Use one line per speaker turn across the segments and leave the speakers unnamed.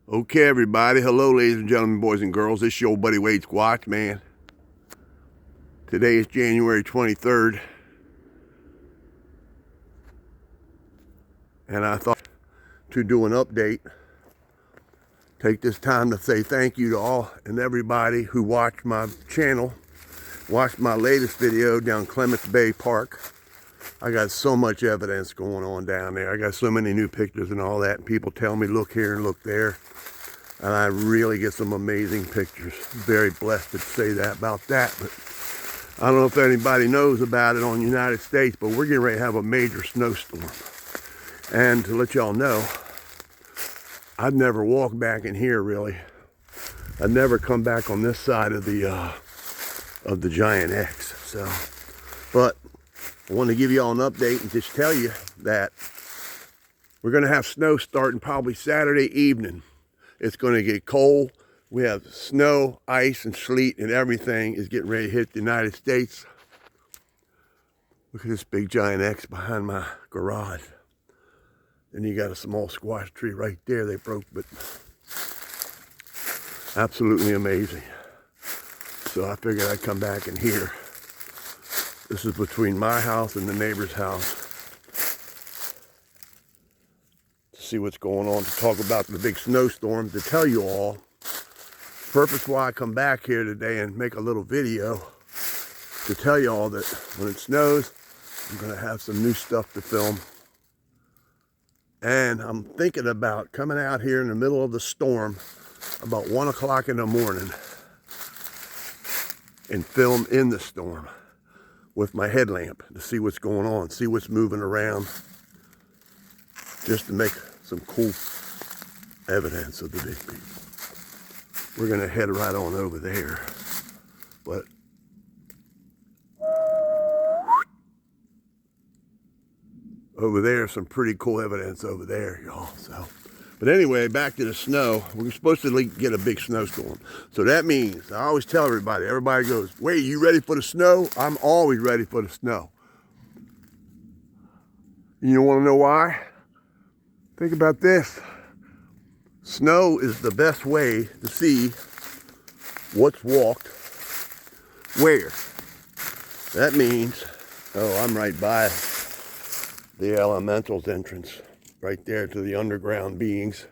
Okay, everybody. Hello, ladies and gentlemen, boys and girls. This is your old buddy Wade Squatch, man. Today is January 23rd. And I thought to do an update. Take this time to say thank you to all and everybody who watched my channel. Watched my latest video down Clements Bay Park. I got so much evidence going on down there. I got so many new pictures and all that. And people tell me, look here and look there. And I really get some amazing pictures. Very blessed to say that about that. But I don't know if anybody knows about it on the United States, but we're getting ready to have a major snowstorm. And to let y'all know, I've never walked back in here really. I've never come back on this side of the Giant X. So, but I want to give you all an update and just tell you that we're going to have snow starting probably Saturday evening. It's going to get cold. We have snow, ice, and sleet, and everything is getting ready to hit the United States. Look at this big Giant X behind my garage. Then you got a small squash tree right there they broke, but absolutely amazing. So I figured I'd come back in here. This is between my house and the neighbor's house. See what's going on, to talk about the big snowstorm, to tell you all purpose why I come back here today and make a little video to tell you all that when it snows, I'm going to have some new stuff to film. And I'm thinking about coming out here in the middle of the storm about 1 o'clock in the morning and film in the storm with my headlamp to see what's going on, see what's moving around, just to make some cool evidence of the big people. We're gonna head right on over there, but over there, some pretty cool evidence over there, y'all. So, but anyway, back to the snow. We're supposed to get a big snowstorm. So that means, I always tell everybody goes, wait, you ready for the snow? I'm always ready for the snow. You wanna know why? Think about this. Snow is the best way to see what's walked where. That means, oh, I'm right by the elementals entrance, right there to the underground beings.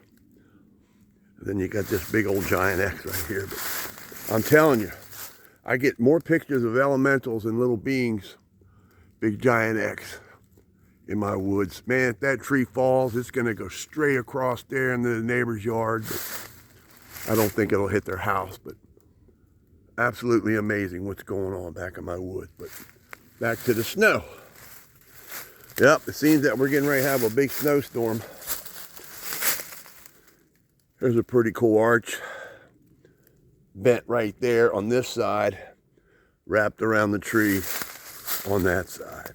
And then you got this big old Giant X right here. But I'm telling you, I get more pictures of elementals and little beings, big Giant X, in my woods. Man, if that tree falls, it's gonna go straight across there into the neighbor's yard. But I don't think it'll hit their house, but absolutely amazing what's going on back in my woods. But back to the snow. Yep, it seems that we're getting ready to have a big snowstorm. There's a pretty cool arch bent right there on this side, wrapped around the tree on that side.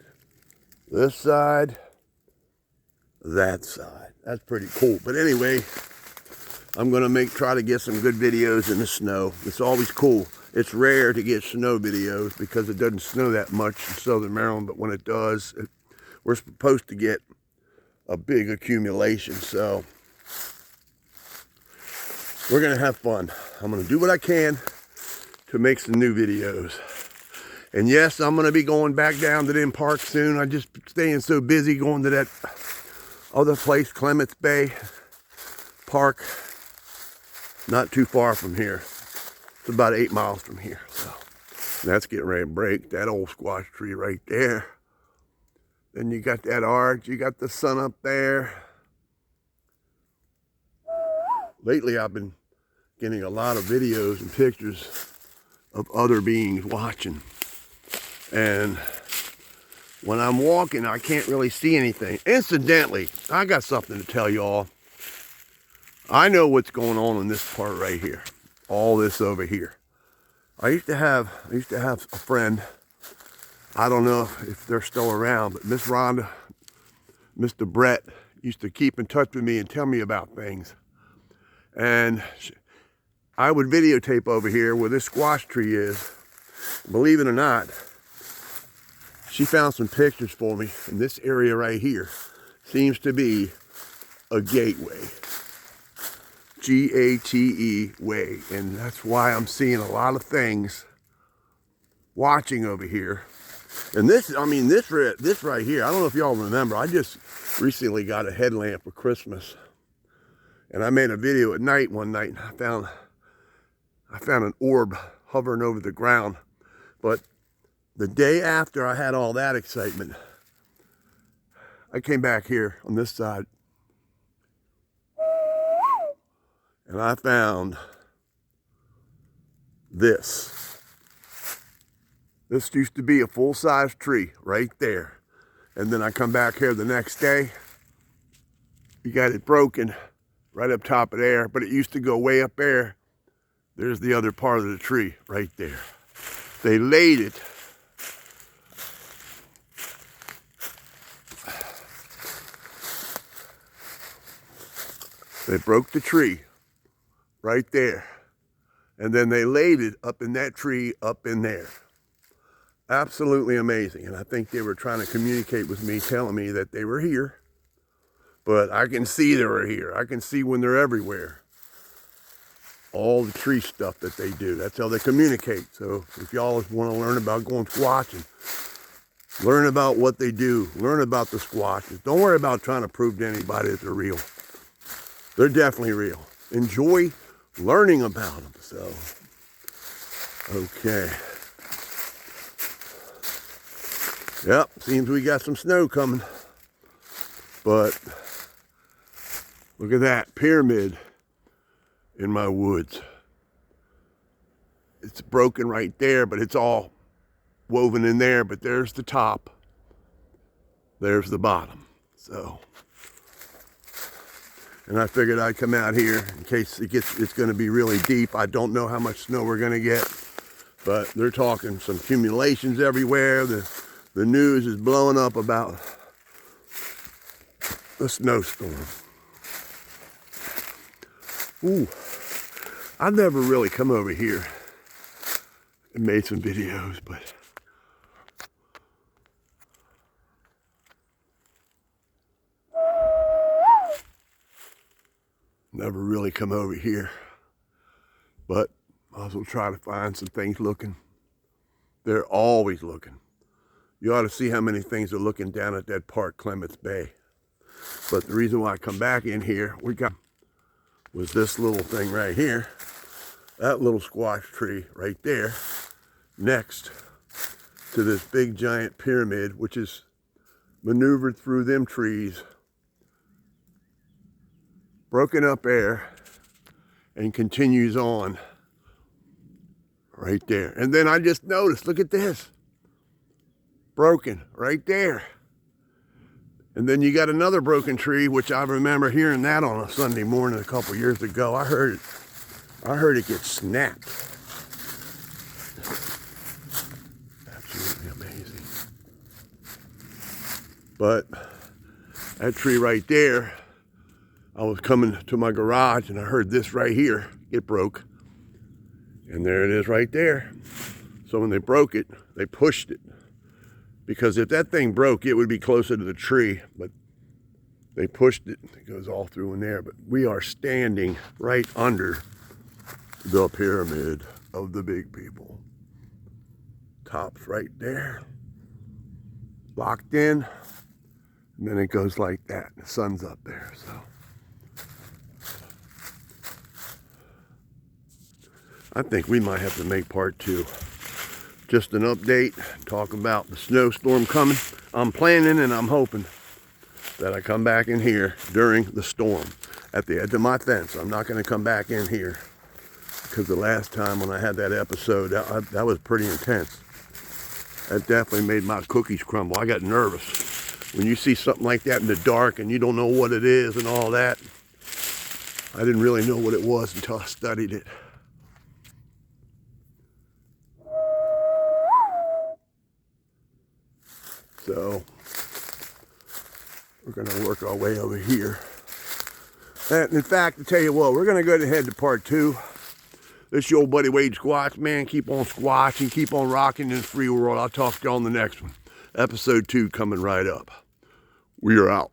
This side, that side. That's pretty cool. But anyway, I'm gonna try to get some good videos in the snow. It's always cool. It's rare to get snow videos because it doesn't snow that much in Southern Maryland, but when it does, we're supposed to get a big accumulation. So we're gonna have fun. I'm gonna do what I can to make some new videos. And yes, I'm going to be going back down to them parks soon. I'm just staying so busy going to that other place, Clements Bay Park. Not too far from here. It's about 8 miles from here. So that's getting ready to break. That old squash tree right there. Then you got that arch. You got the sun up there. Lately, I've been getting a lot of videos and pictures of other beings watching. And when I'm walking, I can't really see anything. Incidentally, I got something to tell y'all. I know what's going on in this part right here. All this over here. I used to have a friend. I don't know if they're still around, but Miss Rhonda, Mr. Brett used to keep in touch with me and tell me about things. And I would videotape over here where this squash tree is. Believe it or not, she found some pictures for me, and this area right here seems to be a gateway. G-A-T-E way. And that's why I'm seeing a lot of things watching over here. And this, I mean, this right here, I don't know if y'all remember, I just recently got a headlamp for Christmas. And I made a video at night one night, and I found an orb hovering over the ground. But the day after I had all that excitement, I came back here on this side, and I found this. This used to be a full-size tree right there. And then I come back here the next day. You got it broken right up top of there, but it used to go way up there. There's the other part of the tree right there. They laid it. They broke the tree right there. And then they laid it up in that tree up in there. Absolutely amazing. And I think they were trying to communicate with me, telling me that they were here. But I can see they were here. I can see when they're everywhere. All the tree stuff that they do. That's how they communicate. So if y'all want to learn about going squatching, learn about what they do. Learn about the squatches. Don't worry about trying to prove to anybody that they're real. They're definitely real. Enjoy learning about them. So, okay. Yep, seems we got some snow coming. But look at that pyramid in my woods. It's broken right there, but it's all woven in there. But there's the top. There's the bottom. So, and I figured I'd come out here in case it's going to be really deep. I don't know how much snow we're going to get, but they're talking some accumulations everywhere. The news is blowing up about a snowstorm. Ooh, I've never really come over here and made some videos, but never really come over here. But I will try to find some things looking. They're always looking. You ought to see how many things are looking down at that park, Clements Bay. But the reason why I come back in here, was this little thing right here. That little squash tree right there, next to this big giant pyramid, which is maneuvered through them trees, broken up air, and continues on right there. And then I just noticed, look at this. Broken right there. And then you got another broken tree, which I remember hearing that on a Sunday morning a couple years ago. I heard it get snapped. Absolutely amazing. But that tree right there, I was coming to my garage and I heard this right here get broke. And there it is right there. So when they broke it, they pushed it. Because if that thing broke, it would be closer to the tree, but they pushed it. It goes all through in there. But we are standing right under the pyramid of the big people. Top's right there, locked in, and then it goes like that. The sun's up there, so. I think we might have to make part 2. Just an update, talking about the snowstorm coming. I'm planning and I'm hoping that I come back in here during the storm at the edge of my fence. I'm not going to come back in here because the last time when I had that episode, that was pretty intense. That definitely made my cookies crumble. I got nervous. When you see something like that in the dark and you don't know what it is and all that, I didn't really know what it was until I studied it. So we're going to work our way over here. And in fact, to tell you what, we're going to go ahead to part 2. This is your old buddy Wade Squatch, man. Keep on squatching, keep on rocking in the free world. I'll talk to you on the next one. Episode 2 coming right up. We are out.